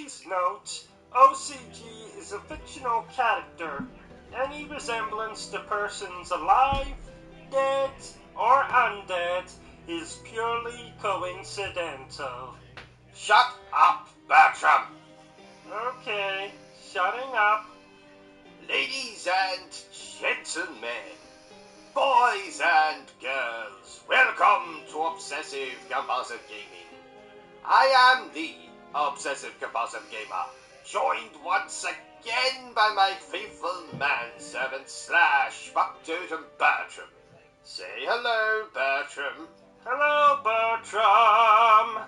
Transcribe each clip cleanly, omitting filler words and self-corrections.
Please note, OCG is a fictional character. Any resemblance to persons alive, dead, or undead is purely coincidental. Shut up, Bertrum! Okay, shutting up. Ladies and gentlemen, boys and girls, welcome to Obsessive Compulsive Gaming. I am the Obsessive Compulsive Gamer, joined once again by my faithful manservant slash factotum Bertrum. Say hello, Bertrum. Hello, Bertrum.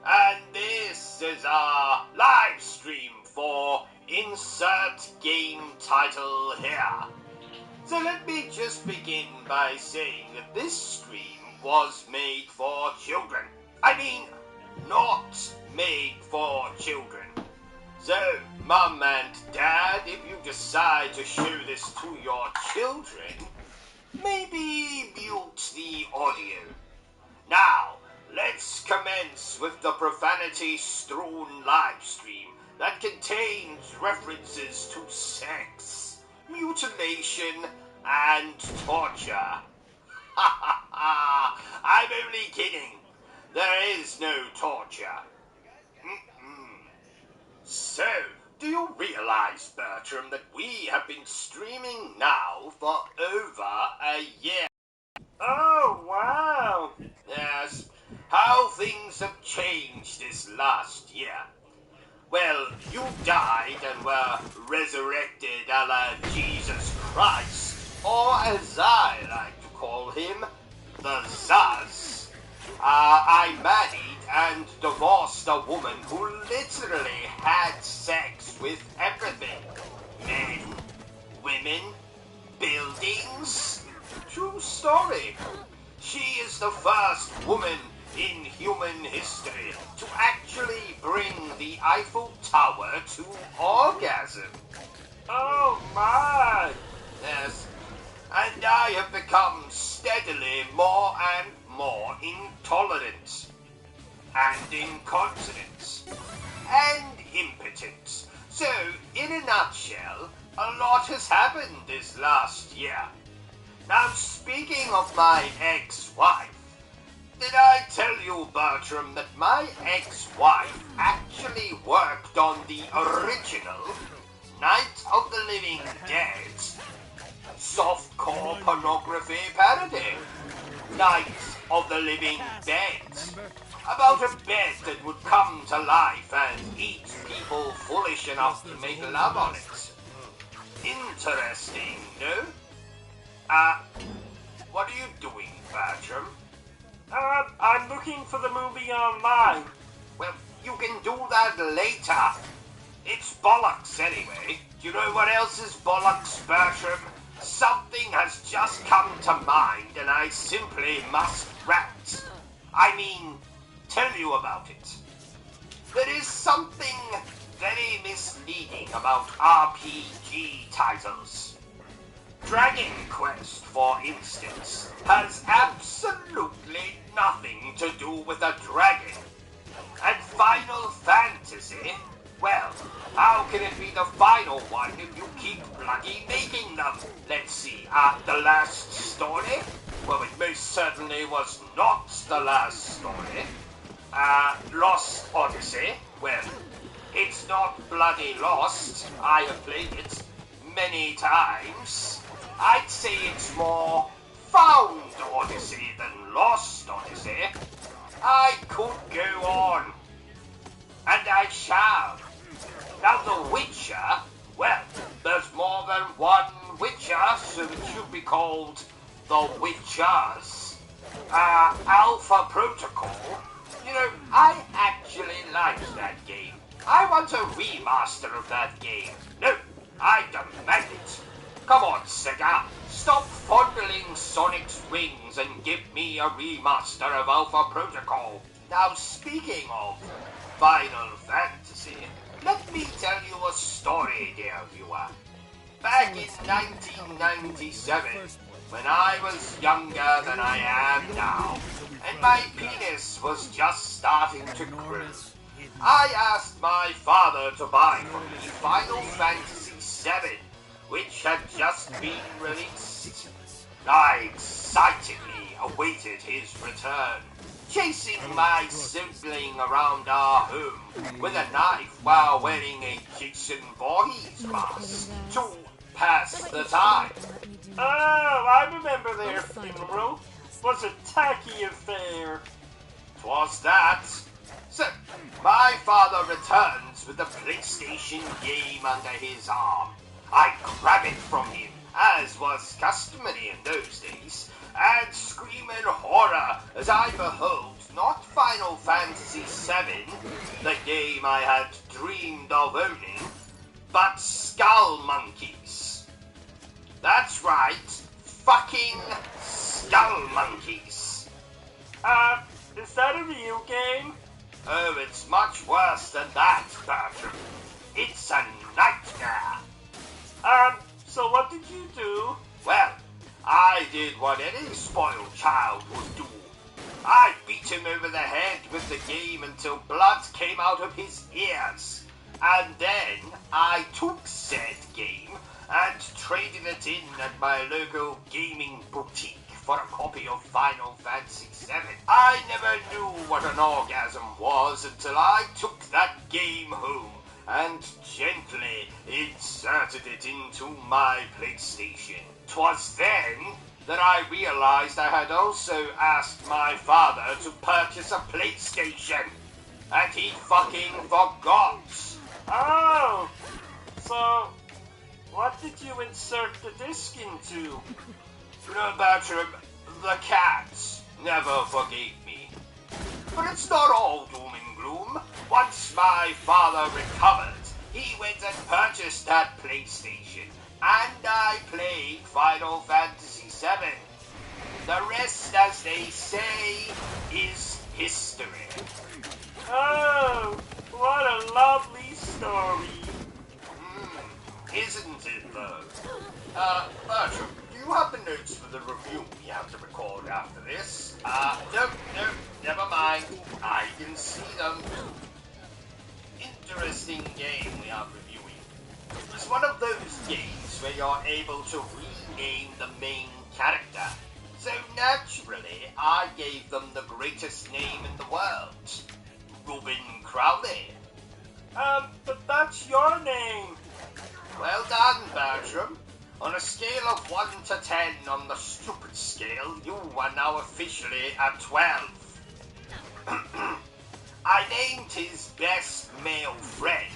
And this is our live stream for insert game title here. So let me just begin by saying that this stream was made for children. I mean, not made for children. So, Mum and Dad, if you decide to show this to your children, maybe mute the audio. Now, let's commence with the profanity-strewn livestream that contains references to sex, mutilation, and torture. Ha ha ha! I'm only kidding. There is no torture. So, do you realize, Bertrum, that we have been streaming now for over a year? Oh, wow. Yes, how things have changed this last year. Well, you died and were resurrected a la Jesus Christ, or as I like to call him, the Zuz. I married and divorced a woman who literally had sex with everything. Men, women, buildings. True story. She is the first woman in human history to actually bring the Eiffel Tower to orgasm. Oh, my. Yes, and I have become steadily more and more intolerant, and incontinent, and impotent. So, in a nutshell, a lot has happened this last year. Now, speaking of my ex-wife, did I tell you, Bertrum, that my ex-wife actually worked on the original Night of the Living Dead softcore pornography parody? Night of the Living Dead. About a bed that would come to life and eat people foolish enough to make love on it. Interesting, no? What are you doing, Bertrum? I'm looking for the movie online. Well, you can do that later. It's bollocks anyway. Do you know what else is bollocks, Bertrum? Something has just come to mind and I simply must rant. I mean, tell you about it. There is something very misleading about RPG titles. Dragon Quest, for instance, has absolutely nothing to do with a dragon. And Final Fantasy, well, how can it be the final one if you keep bloody making them? Let's see, the last story? Well, it most certainly was not the last story. Lost Odyssey? Well, it's not bloody lost. I have played it many times. I'd say it's more found Odyssey than lost Odyssey. I could go on. And I shall. Now the Witcher, well, there's more than one Witcher, so it should be called the Witchers. Alpha Protocol, you know, I actually liked that game. I want a remaster of that game. No, I demand it. Come on, Sega, stop fondling Sonic's wings and give me a remaster of Alpha Protocol. Now, speaking of Final Fantasy, let me tell you a story, dear viewer. Back in 1997, when I was younger than I am now, and my penis was just starting to grow, I asked my father to buy for me Final Fantasy VII, which had just been released. I excitedly awaited his return, chasing my sibling around our home with a knife while wearing a Jason Voorhees mask to pass the time. Oh, I remember their funeral. Was a tacky affair. 'Twas that. So, my father returns with the PlayStation game under his arm. I grab it from him, as was customary in those days, and scream in horror as I behold not Final Fantasy VII, the game I had dreamed of owning, but Skull Monkeys. That's right, fucking Skull Monkeys. Is that a real game? Oh, it's much worse than that, Bertrum. It's a nightmare. So what did you do? Well, I did what any spoiled child would do. I beat him over the head with the game until blood came out of his ears. And then I took said game and traded it in at my local gaming boutique for a copy of Final Fantasy VII. I never knew what an orgasm was until I took that game home and gently inserted it into my PlayStation. 'Twas then that I realized I had also asked my father to purchase a PlayStation, and he fucking forgot. Oh, so what did you insert the disc into? No, Bertram, the cats never forgave me. But it's not all doom and gloom. Once my father recovered, he went and purchased that PlayStation, and I played Final Fantasy VII. The rest, as they say, is history. Oh, what a lovely story. Isn't it, though? Bertram, do you have the notes for the review we have to record after this? No, never mind. I can see them. Interesting game we are reviewing. It's one of those games where you're able to rename the main character. So naturally, I gave them the greatest name in the world. Robin Crowley. But that's your name. Well done, Bertram. On a scale of 1 to 10 on the stupid scale, you are now officially a 12. I named his best male friend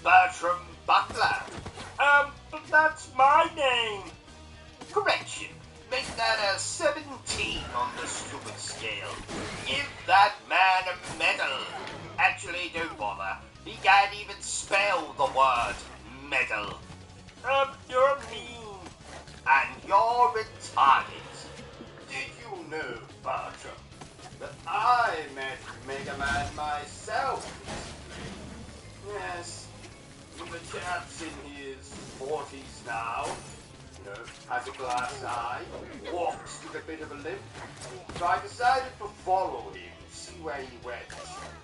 Bertram Butler. But that's my name. Correction. Make that a 17 on the stupid scale. Give that man a medal. Actually, don't bother. He can't even spell the word medal. You're mean. And you're retarded. Did you know, Bertram, that I met Mega Man myself? Yes, the chap's in his 40s now. You know, has a glass eye, walks with a bit of a limp. So I decided to follow him, see where he went.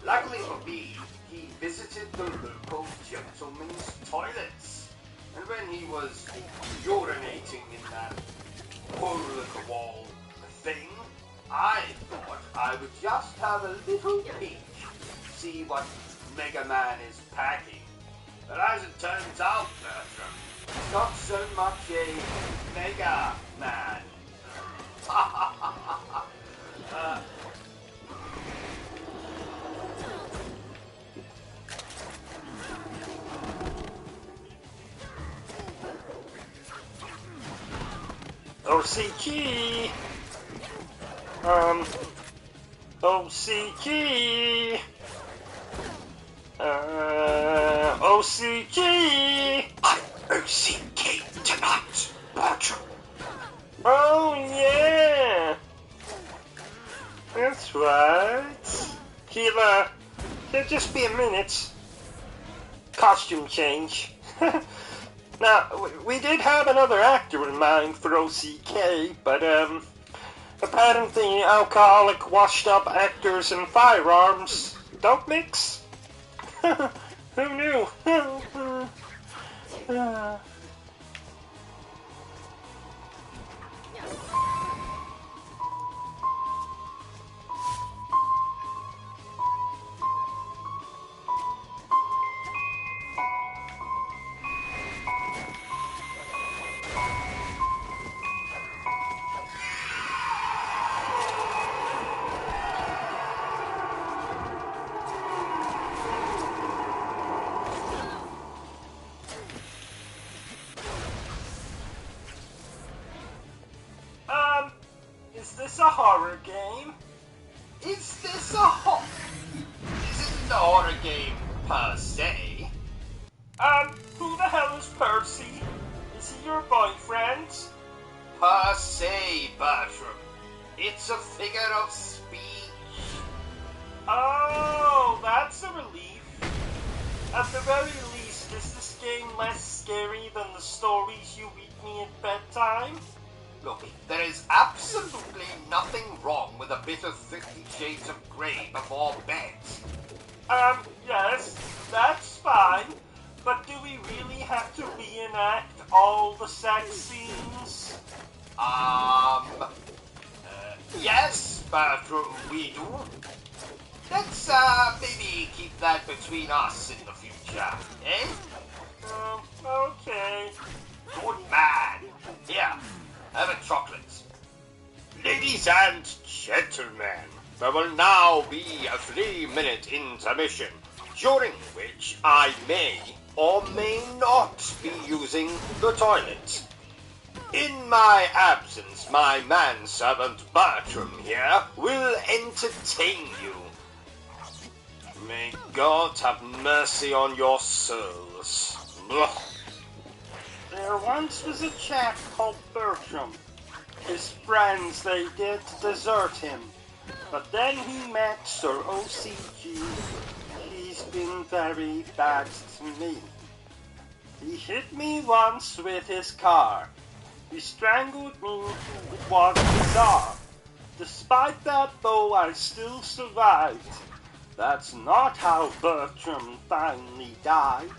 Luckily for me, he visited the local gentleman's toilets. And when he was urinating in that hole-in-the-wall thing, I thought I would just have a little peek, see what Mega Man is packing. But as it turns out, Bertram, it's not so much a Mega Man. OCG. OCG. OCG. I'm OCG tonight, Bertram. Oh yeah. That's right. He'll just be a minute. Costume change. Now, we did have another actor in mind for OCK, but, apparently alcoholic, washed-up actors and firearms don't mix. Who knew? Is this a horror game? Is this a This isn't a horror game per se. Who the hell is Percy? Is he your boyfriend? Per se, Bertrum. It's a figure of speech. Oh, that's a relief. At the very least, is this game less scary than the stories you read me at bedtime? Look, there is absolutely nothing wrong with a bit of 50 Shades of Grey before bed. Yes, that's fine. But do we really have to reenact all the sex scenes? Yes, Bertrum, we do. Let's, maybe keep that between us in the future, eh? Okay. Good man. Here, have a chocolate. Ladies and gentlemen, there will now be a 3-minute intermission, during which I may or may not be using the toilet. In my absence, my manservant Bertrum here will entertain you. May God have mercy on your souls. Blah. There once was a chap called Bertrum. His friends, they did desert him. But then he met Sir OCG. He's been very bad to me. He hit me once with his car. He strangled me. It was bizarre. Despite that, though, I still survived. That's not how Bertrum finally died.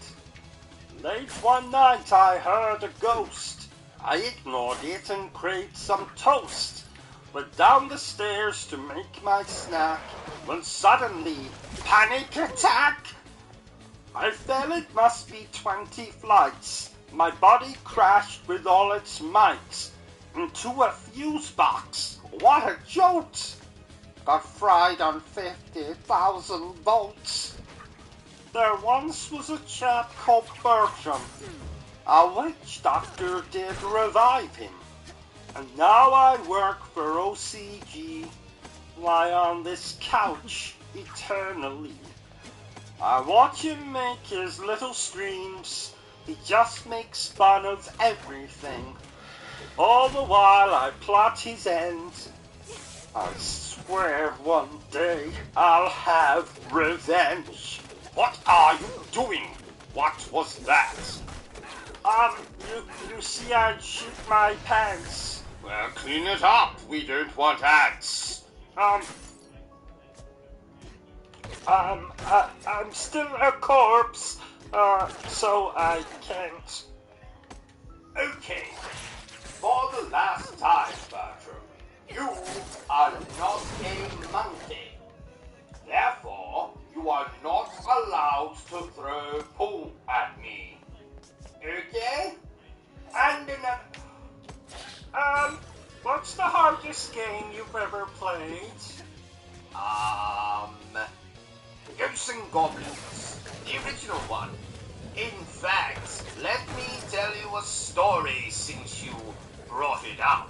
Late one night I heard a ghost. I ignored it and craved some toast. Went down the stairs to make my snack, when suddenly, panic attack! I fell it must be 20 flights. My body crashed with all its might into a fuse box. What a jolt! Got fried on 50,000 volts. There once was a chap called Bertrum. A witch doctor did revive him. And now I work for OCG, lie on this couch eternally. I watch him make his little streams. He just makes fun of everything. All the while I plot his end. I swear one day I'll have revenge. What are you doing? What was that? You see I shit my pants. Well, clean it up. We don't want ads. I'm still a corpse, so I can't. Okay. For the last time, Bertrum, you are not a monkey. Therefore, you are not allowed to throw poo at me. Okay? And what's the hardest game you've ever played? Ghosts and Goblins, the original one. In fact, let me tell you a story since you brought it up.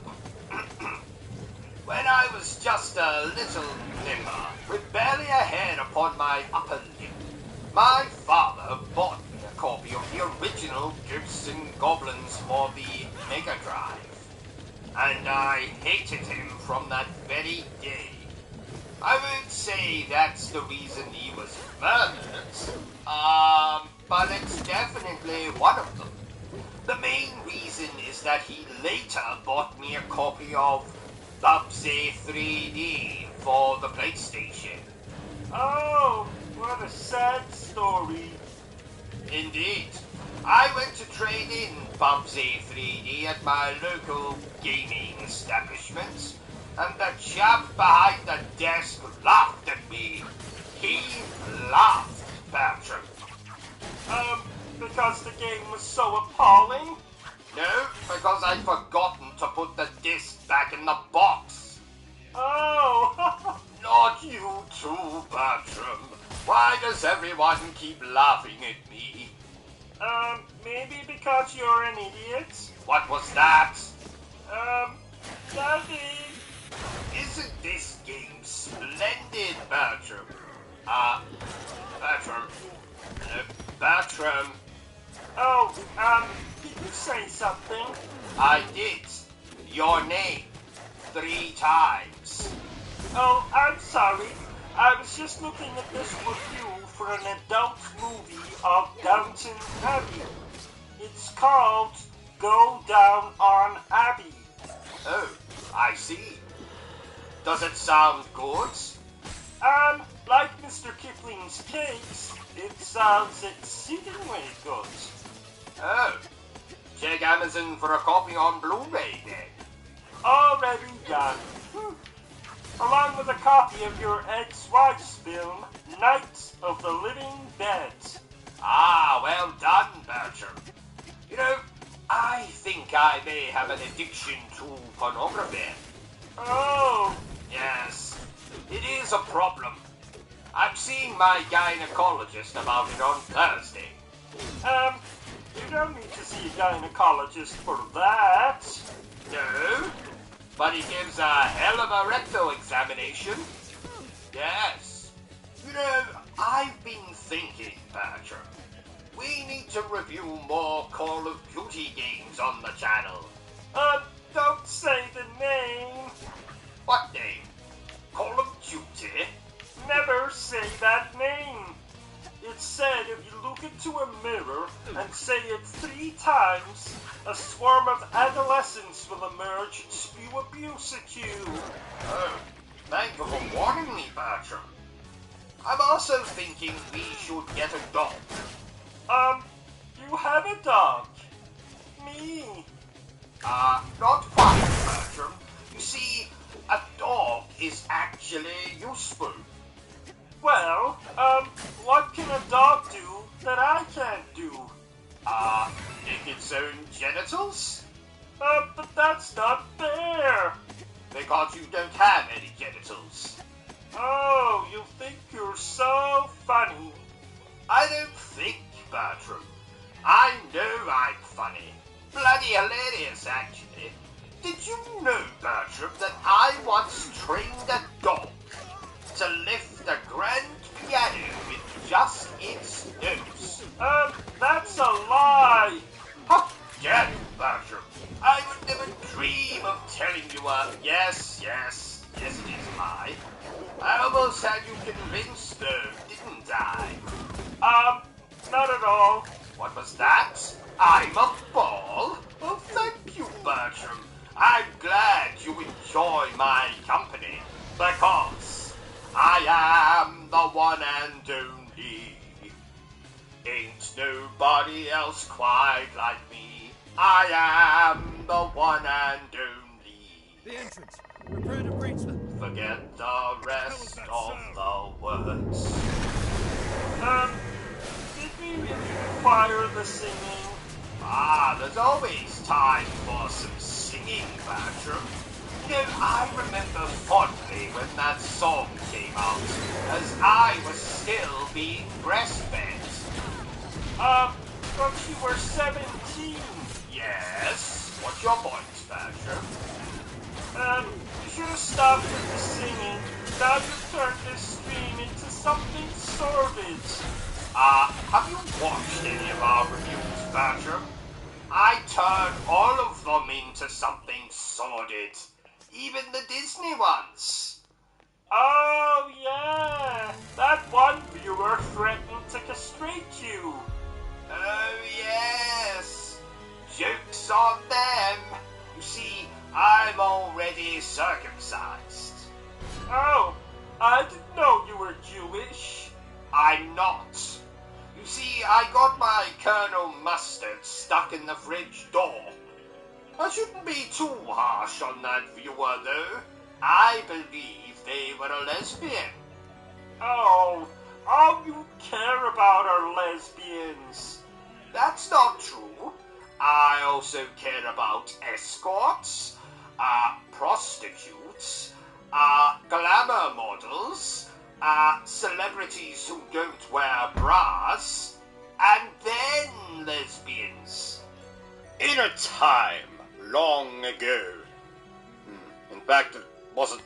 When I was just a little nipper, with barely a hair upon my upper lip, my father bought me a copy of the original Ghosts and Goblins for the Mega Drive. And I hated him from that very day. I won't say that's the reason he was murdered, but it's definitely one of them. The main reason is that he later bought me a copy of Bubsy 3D for the PlayStation. Oh, what a sad story. story. Indeed. I went to trade in Bubsy 3D at my local gaming establishment, and the chap behind the desk laughed at me. He laughed, Bertrum. Because the game was so appalling? No, because I'd forgotten to put the disc back in the box. Oh! Not you too, Bertrum. Why does everyone keep laughing at me? Maybe because you're an idiot? What was that? Nothing. Isn't this game splendid, Bertrum? Bertrum. Bertram. Oh, did you say something? I did. Your name. 3 times. Oh, I'm sorry. I was just looking at this review for an adult movie of Downton Abbey. It's called Go Down on Abbey. Oh, I see. Does it sound good? Like Mr. Kipling's cakes, it sounds exceedingly good. Oh, check Amazon for a copy on Blu-ray then. Already done. Along with a copy of your ex-wife's film, Night of the Living Dead. Ah, well done, Bertram. You know, I think I may have an addiction to pornography. Oh. Yes, it is a problem. I'm seeing my gynecologist about it on Thursday. You don't need to see a gynecologist for that. No, but he gives a hell of a rectal examination. Yes. You know, I've been thinking, Bertram, we need to review more Call of Duty games on the channel. Don't say the name. What name? Call of Duty? Never say that name. It's said if you look into a mirror and say it 3 times, a swarm of adolescents will emerge and spew abuse at you. Oh, thank you for warning me, Bertram. I'm also thinking we should get a dog. You have a dog. Me. Not quite, Bertram. You see, a dog is actually useful. Well, what can a dog do that I can't do? Lick its own genitals? But that's not fair. Because you don't have any genitals. Oh, you think you're so funny. I don't think, Bertram. I know I'm funny. Bloody hilarious, actually. Did you know, Bertram, that I once trained a dog to lift the grand piano with just its nose? That's a lie. How dare you, Bertram? I would never dream of telling you a yes, it is a lie. I almost had you convinced, though, didn't I? Not at all. What was that? I'm a ball? Oh, thank you, Bertram. I'm glad you enjoy my company, because I am the one and only. Ain't nobody else quite like me. I am the one and only. The entrance. Prepare to breach them. Forget the rest of the words. Did we really require the singing? There's always time for some singing, Bertram. You know, I remember fondly when that song came out, as I was still being breastfed. But you were 17. Yes? What's your point, Bertram? You should have stopped with the singing. Now you've turned this stream into something sordid. Have you watched any of our reviews, Bertram? I turn all of them into something sordid. Even the Disney ones. Oh, yeah. That one viewer threatened to castrate you. Oh, yes. Joke's on them. You see, I'm already circumcised. Oh, I didn't know you were Jewish. I'm not. See, I got my Colonel Mustard stuck in the fridge door. I shouldn't be too harsh on that viewer, though. I believe they were a lesbian. Oh, all you care about are lesbians. That's not true. I also care about escorts, prostitutes, glamour models, celebrities who don't wear bras, and then lesbians. In a time long ago. In fact, it wasn't